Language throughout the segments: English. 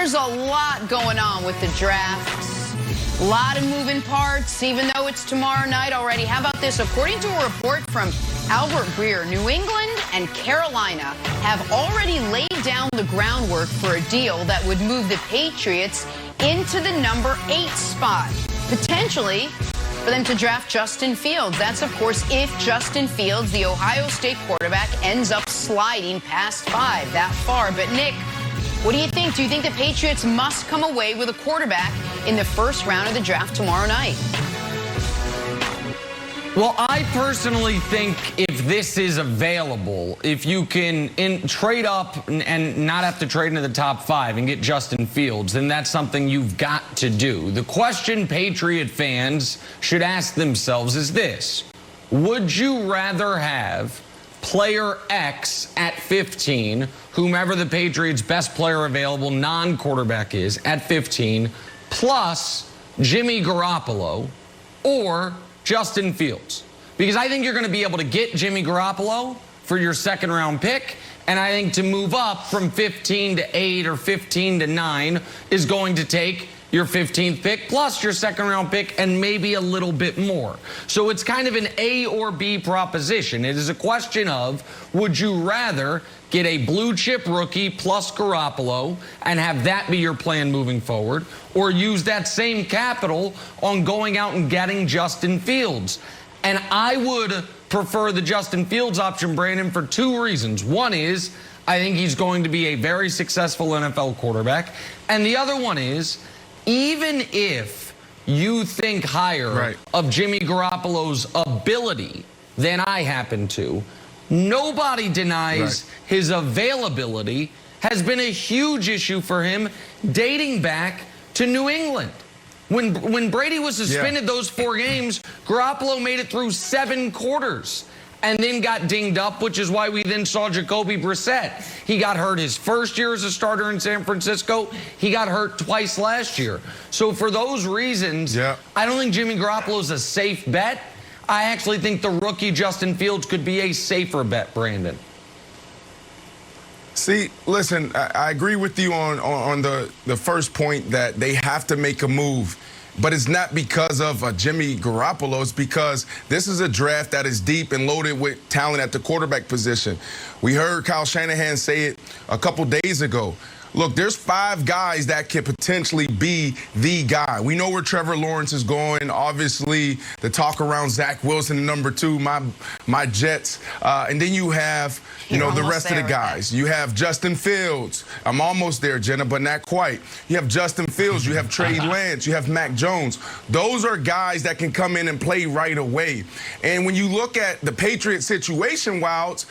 There's a lot going on with the draft. A lot of moving parts, even though it's tomorrow night already. How about this? According to a report from Albert Breer, New England and Carolina have already laid down the groundwork for a deal that would move the Patriots into the number 8 spot, potentially for them to draft Justin Fields. That's, of course, if Justin Fields, the Ohio State quarterback, ends up sliding past 5 that far. But, Nick, what do you think? Do you think the Patriots must come away with a quarterback in the first round of the draft tomorrow night? Well, I personally think if this is available, if you can trade up and not have to trade into the top 5 and get Justin Fields, then that's something you've got to do. The question Patriot fans should ask themselves is this: would you rather have player X at 15, whomever the Patriots' best player available non-quarterback is at 15, plus Jimmy Garoppolo, or Justin Fields? Because I think you're going to be able to get Jimmy Garoppolo for your second-round pick, and I think to move up from 15 to 8 or 15 to 9 is going to take your 15th pick plus your second-round pick and maybe a little bit more. So it's kind of an A or B proposition. It is a question of, would you rather get a blue-chip rookie plus Garoppolo and have that be your plan moving forward, or use that same capital on going out and getting Justin Fields? And I would prefer the Justin Fields option, Brandon, for 2 reasons. One is, I think he's going to be a very successful NFL quarterback. And the other one is, even if you think higher of Jimmy Garoppolo's ability than I happen to, nobody denies his availability has been a huge issue for him dating back to New England. When Brady was suspended those 4 games, Garoppolo made it through 7 quarters and then got dinged up, which is why we then saw Jacoby Brissett. He got hurt his first year as a starter in San Francisco. He got hurt twice last year. So for those reasons, I don't think Jimmy Garoppolo is a safe bet. I actually think the rookie Justin Fields could be a safer bet, Brandon. See, listen, I agree with you on the first point that they have to make a move. But it's not because of Jimmy Garoppolo. It's because this is a draft that is deep and loaded with talent at the quarterback position. We heard Kyle Shanahan say it a couple days ago. Look, there's 5 guys that could potentially be the guy. We know where Trevor Lawrence is going. Obviously, the talk around Zach Wilson, number 2, my Jets. And then you have, you know, the rest of the guys. You have Justin Fields. I'm almost there, Jenna, but not quite. You have Justin Fields. You have Trey Lance. You have Mac Jones. Those are guys that can come in and play right away. And when you look at the Patriots situation, Wilds,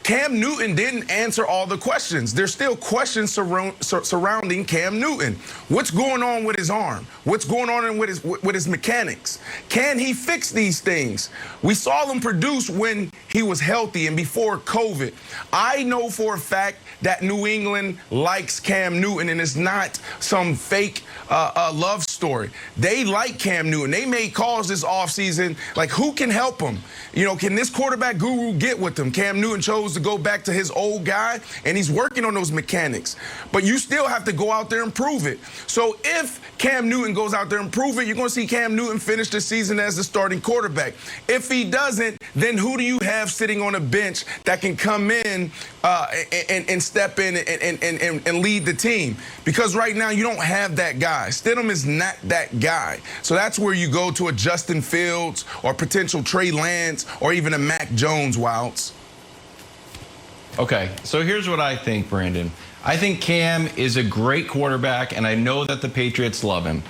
Cam Newton didn't answer all the questions. There's still questions surrounding Cam Newton. What's going on with his arm? What's going on with his mechanics? Can he fix these things? We saw them produce when he was healthy and before COVID. I know for a fact that New England likes Cam Newton, and it's not some fake love story. They like Cam Newton. They made calls this offseason, like, who can help him? You know, can this quarterback guru get with him? Cam Newton chose to go back to his old guy, and he's working on those mechanics. But you still have to go out there and prove it. So if Cam Newton goes out there and prove it, you're going to see Cam Newton finish the season as the starting quarterback. If he doesn't, then who do you have sitting on a bench that can come in and step in and lead the team? Because right now you don't have that guy. Stidham is not that guy. So that's where you go to a Justin Fields or potential Trey Lance or even a Mac Jones, Wilds. Okay, so here's what I think, Brandon. I think Cam is a great quarterback, and I know that the Patriots love him.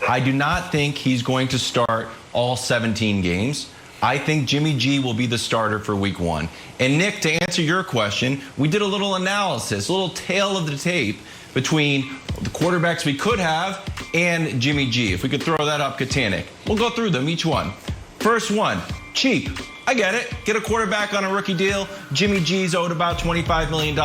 I do not think he's going to start all 17 games. I think Jimmy G will be the starter for week 1. And Nick, to answer your question, we did a little analysis, a little tail of the tape between the quarterbacks we could have and Jimmy G. If we could throw that up, Katanic. We'll go through them, each one. First one, cheap. I get it. Get a quarterback on a rookie deal. Jimmy G's owed about $25 million.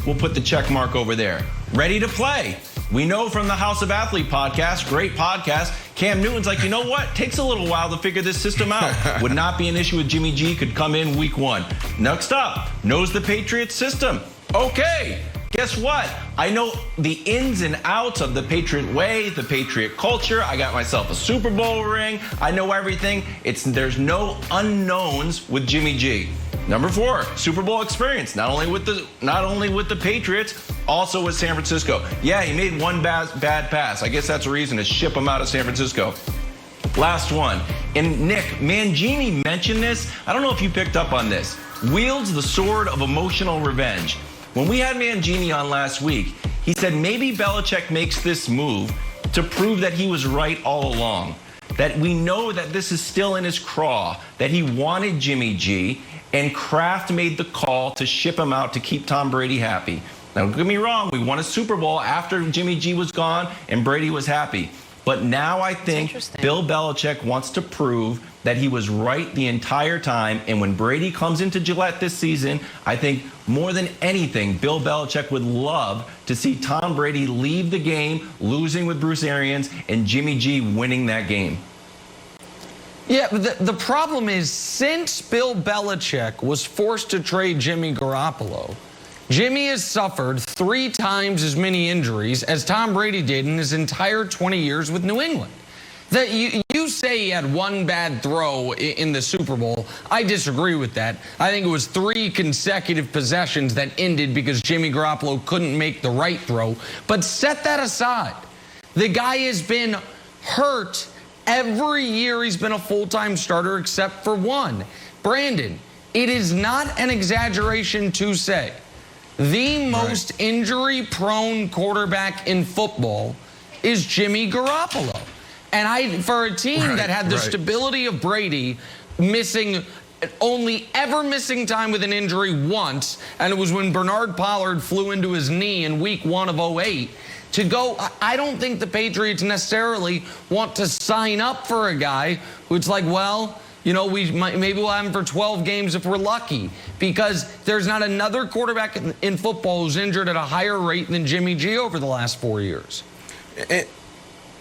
We'll put the check mark over there. Ready to play. We know from the House of Athlete podcast, great podcast, Cam Newton's like, you know what? Takes a little while to figure this system out. Would not be an issue with Jimmy G. Could come in week 1. Next up, knows the Patriots system. Okay. Guess what? I know the ins and outs of the Patriot way, the Patriot culture. I got myself a Super Bowl ring. I know everything. There's no unknowns with Jimmy G. Number 4, Super Bowl experience. Not only with the Patriots, also with San Francisco. Yeah, he made one bad pass. I guess that's a reason to ship him out of San Francisco. Last one. And Nick, Mangini mentioned this. I don't know if you picked up on this. Wields the sword of emotional revenge. When we had Mangini on last week, he said maybe Belichick makes this move to prove that he was right all along. That we know that this is still in his craw, that he wanted Jimmy G, and Kraft made the call to ship him out to keep Tom Brady happy. Now, don't get me wrong, we won a Super Bowl after Jimmy G was gone and Brady was happy. But now I think Bill Belichick wants to prove that he was right the entire time. And when Brady comes into Gillette this season, I think more than anything, Bill Belichick would love to see Tom Brady leave the game, losing with Bruce Arians, and Jimmy G winning that game. Yeah, but the problem is, since Bill Belichick was forced to trade Jimmy Garoppolo, Jimmy has suffered 3 times as many injuries as Tom Brady did in his entire 20 years with New England. That you say he had one bad throw in the Super Bowl. I disagree with that. I think it was 3 consecutive possessions that ended because Jimmy Garoppolo couldn't make the right throw. But set that aside. The guy has been hurt every year he's been a full-time starter except for one. Brandon, it is not an exaggeration to say the most injury-prone quarterback in football is Jimmy Garoppolo. And for a team that had the stability of Brady, only ever missing time with an injury once, and it was when Bernard Pollard flew into his knee in week 1 of 2008, to go, I don't think the Patriots necessarily want to sign up for a guy who it's like, well, you know, maybe we'll have him for 12 games if we're lucky, because there's not another quarterback in football who's injured at a higher rate than Jimmy G over the last 4 years.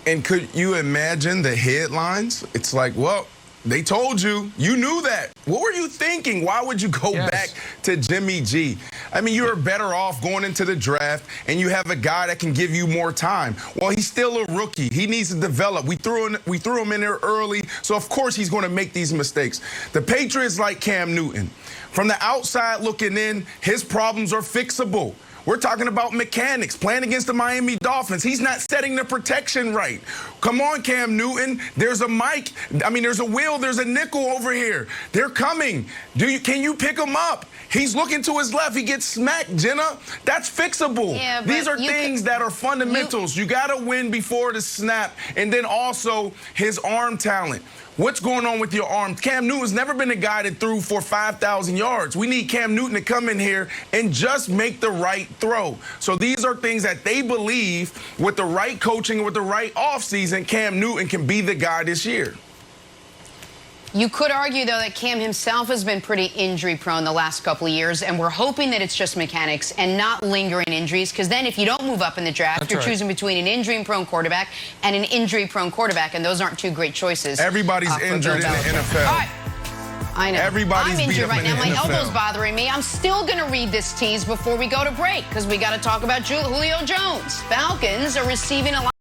And could you imagine the headlines? It's like, well, they told you. You knew that. What were you thinking? Why would you go back to Jimmy G? I mean, you're better off going into the draft and you have a guy that can give you more time. Well, he's still a rookie. He needs to develop. We threw him in there early, so of course he's going to make these mistakes. The Patriots like Cam Newton. From the outside looking in, his problems are fixable. We're talking about mechanics, playing against the Miami Dolphins. He's not setting the protection right. Come on, Cam Newton. There's a mic. I mean, there's a wheel. There's a nickel over here. They're coming. Can you pick him up? He's looking to his left. He gets smacked, Jenna. That's fixable. Yeah, these are things that are fundamentals. You got to win before the snap. And then also his arm talent. What's going on with your arm? Cam Newton's never been a guy that threw for 5,000 yards. We need Cam Newton to come in here and just make the right throw. So these are things that they believe with the right coaching, with the right offseason, Cam Newton can be the guy this year. You could argue, though, that Cam himself has been pretty injury-prone the last couple of years, and we're hoping that it's just mechanics and not lingering injuries, because then if you don't move up in the draft, you're choosing between an injury-prone quarterback and an injury-prone quarterback, and those aren't 2 great choices. Everybody's injured in the NFL. All right. I know. Everybody's I'm injured right now. My NFL. elbow's bothering me. I'm still going to read this tease before we go to break, because we got to talk about Julio Jones. Falcons are receiving a lot